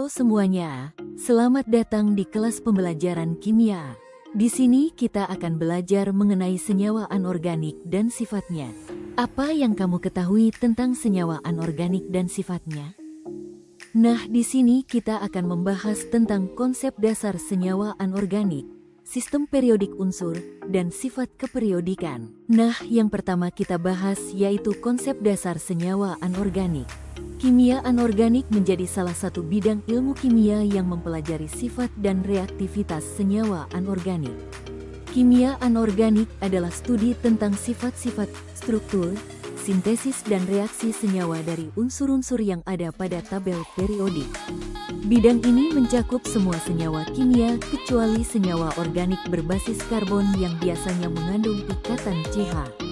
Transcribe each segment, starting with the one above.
Halo semuanya, selamat datang di kelas pembelajaran kimia. Di sini kita akan belajar mengenai senyawa anorganik dan sifatnya. Apa yang kamu ketahui tentang senyawa anorganik dan sifatnya? Nah, di sini kita akan membahas tentang konsep dasar senyawa anorganik, sistem periodik unsur, dan sifat keperiodikan. Nah, yang pertama kita bahas yaitu konsep dasar senyawa anorganik. Kimia anorganik menjadi salah satu bidang ilmu kimia yang mempelajari sifat dan reaktivitas senyawa anorganik. Kimia anorganik adalah studi tentang sifat-sifat, struktur, sintesis dan reaksi senyawa dari unsur-unsur yang ada pada tabel periodik. Bidang ini mencakup semua senyawa kimia kecuali senyawa organik berbasis karbon yang biasanya mengandung ikatan CH.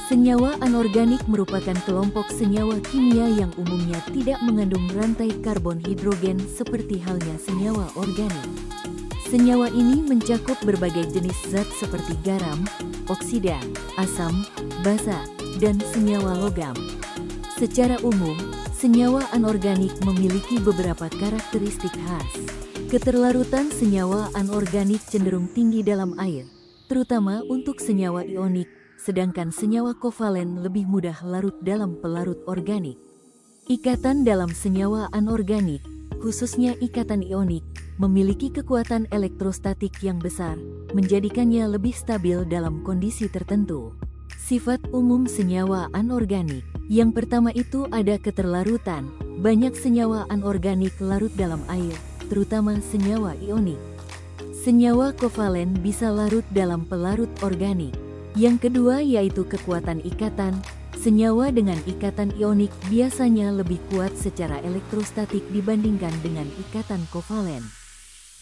Senyawa anorganik merupakan kelompok senyawa kimia yang umumnya tidak mengandung rantai karbon hidrogen seperti halnya senyawa organik. Senyawa ini mencakup berbagai jenis zat seperti garam, oksida, asam, basa, dan senyawa logam. Secara umum, senyawa anorganik memiliki beberapa karakteristik khas. Keterlarutan senyawa anorganik cenderung tinggi dalam air, terutama untuk senyawa ionik, sedangkan senyawa kovalen lebih mudah larut dalam pelarut organik. Ikatan dalam senyawa anorganik, khususnya ikatan ionik, memiliki kekuatan elektrostatik yang besar, menjadikannya lebih stabil dalam kondisi tertentu. Sifat umum senyawa anorganik. Yang pertama itu ada keterlarutan. Banyak senyawa anorganik larut dalam air, terutama senyawa ionik. Senyawa kovalen bisa larut dalam pelarut organik. Yang kedua yaitu kekuatan ikatan. Senyawa dengan ikatan ionik biasanya lebih kuat secara elektrostatik dibandingkan dengan ikatan kovalen.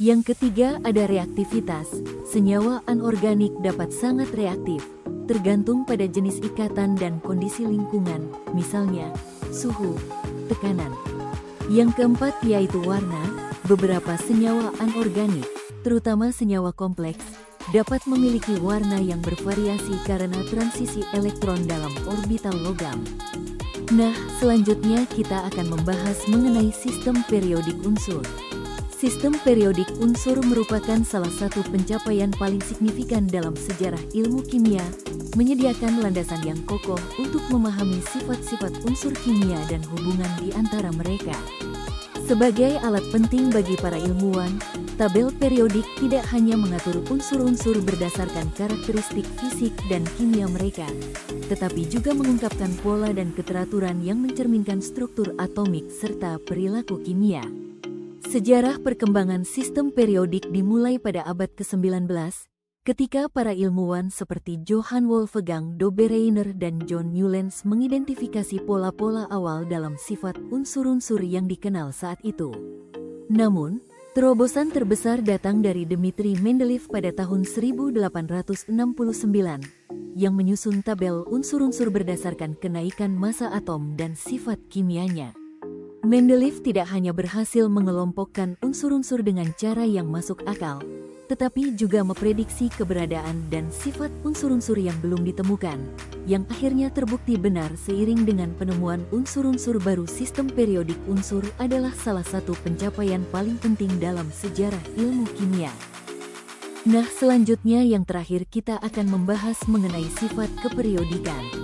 Yang ketiga ada reaktivitas. Senyawa anorganik dapat sangat reaktif, tergantung pada jenis ikatan dan kondisi lingkungan, misalnya suhu, tekanan. Yang keempat yaitu warna. Beberapa senyawa anorganik, terutama senyawa kompleks, dapat memiliki warna yang bervariasi karena transisi elektron dalam orbital logam. Nah, selanjutnya kita akan membahas mengenai sistem periodik unsur. Sistem periodik unsur merupakan salah satu pencapaian paling signifikan dalam sejarah ilmu kimia, menyediakan landasan yang kokoh untuk memahami sifat-sifat unsur kimia dan hubungan di antara mereka. Sebagai alat penting bagi para ilmuwan, tabel periodik tidak hanya mengatur unsur-unsur berdasarkan karakteristik fisik dan kimia mereka, tetapi juga mengungkapkan pola dan keteraturan yang mencerminkan struktur atomik serta perilaku kimia. Sejarah perkembangan sistem periodik dimulai pada abad ke-19, ketika para ilmuwan seperti Johann Wolfgang Dobereiner dan John Newlands mengidentifikasi pola-pola awal dalam sifat unsur-unsur yang dikenal saat itu. Namun, terobosan terbesar datang dari Dmitri Mendeleev pada tahun 1869, yang menyusun tabel unsur-unsur berdasarkan kenaikan massa atom dan sifat kimianya. Mendeleev tidak hanya berhasil mengelompokkan unsur-unsur dengan cara yang masuk akal, tetapi juga memprediksi keberadaan dan sifat unsur-unsur yang belum ditemukan, yang akhirnya terbukti benar seiring dengan penemuan unsur-unsur baru. Sistem periodik unsur adalah salah satu pencapaian paling penting dalam sejarah ilmu kimia. Nah, selanjutnya yang terakhir kita akan membahas mengenai sifat keperiodikan.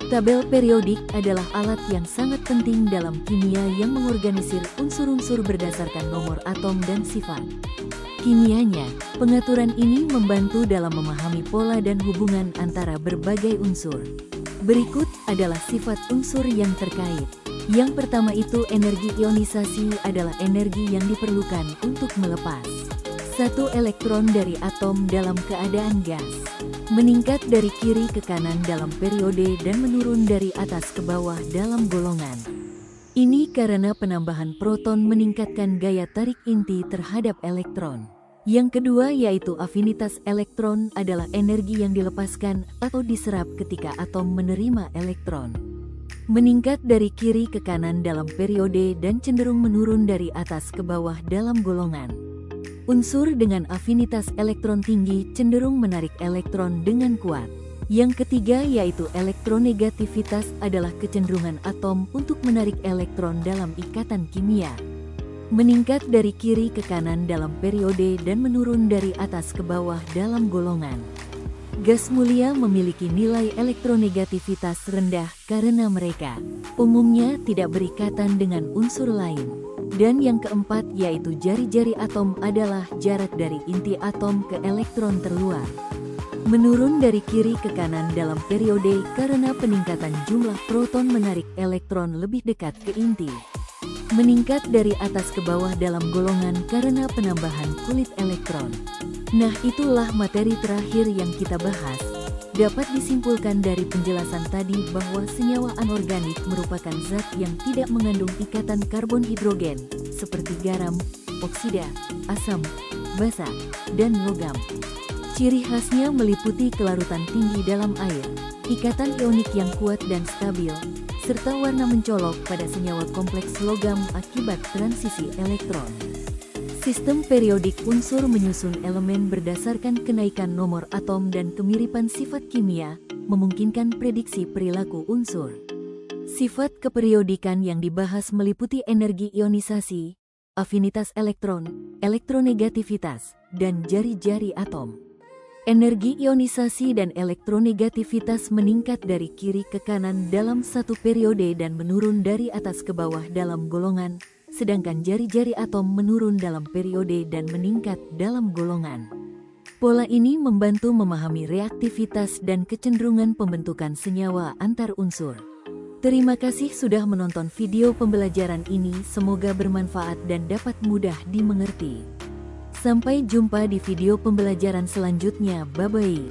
Tabel periodik adalah alat yang sangat penting dalam kimia yang mengorganisir unsur-unsur berdasarkan nomor atom dan sifat kimianya. Pengaturan ini membantu dalam memahami pola dan hubungan antara berbagai unsur. Berikut adalah sifat unsur yang terkait. Yang pertama itu energi ionisasi adalah energi yang diperlukan untuk melepas satu elektron dari atom dalam keadaan gas, meningkat dari kiri ke kanan dalam periode dan menurun dari atas ke bawah dalam golongan. Ini karena penambahan proton meningkatkan gaya tarik inti terhadap elektron. Yang kedua yaitu afinitas elektron adalah energi yang dilepaskan atau diserap ketika atom menerima elektron. Meningkat dari kiri ke kanan dalam periode dan cenderung menurun dari atas ke bawah dalam golongan. Unsur dengan afinitas elektron tinggi cenderung menarik elektron dengan kuat. Yang ketiga yaitu elektronegativitas adalah kecenderungan atom untuk menarik elektron dalam ikatan kimia. meningkat dari kiri ke kanan dalam periode dan menurun dari atas ke bawah dalam golongan. Gas mulia memiliki nilai elektronegativitas rendah karena mereka umumnya tidak berikatan dengan unsur lain. Dan yang keempat yaitu jari-jari atom adalah jarak dari inti atom ke elektron terluar. Menurun dari kiri ke kanan dalam periode karena peningkatan jumlah proton menarik elektron lebih dekat ke inti. Meningkat dari atas ke bawah dalam golongan karena penambahan kulit elektron. Nah, itulah materi terakhir yang kita bahas. Dapat disimpulkan dari penjelasan tadi bahwa senyawa anorganik merupakan zat yang tidak mengandung ikatan karbon hidrogen, seperti garam, oksida, asam, basa, dan logam. Ciri khasnya meliputi kelarutan tinggi dalam air, ikatan ionik yang kuat dan stabil, serta warna mencolok pada senyawa kompleks logam akibat transisi elektron. Sistem periodik unsur menyusun elemen berdasarkan kenaikan nomor atom dan kemiripan sifat kimia, memungkinkan prediksi perilaku unsur. Sifat keperiodikan yang dibahas meliputi energi ionisasi, afinitas elektron, elektronegativitas, dan jari-jari atom. Energi ionisasi dan elektronegativitas meningkat dari kiri ke kanan dalam satu periode dan menurun dari atas ke bawah dalam golongan, sedangkan jari-jari atom menurun dalam periode dan meningkat dalam golongan. Pola ini membantu memahami reaktivitas dan kecenderungan pembentukan senyawa antar unsur. Terima kasih sudah menonton video pembelajaran ini, semoga bermanfaat dan dapat mudah dimengerti. Sampai jumpa di video pembelajaran selanjutnya, bye-bye.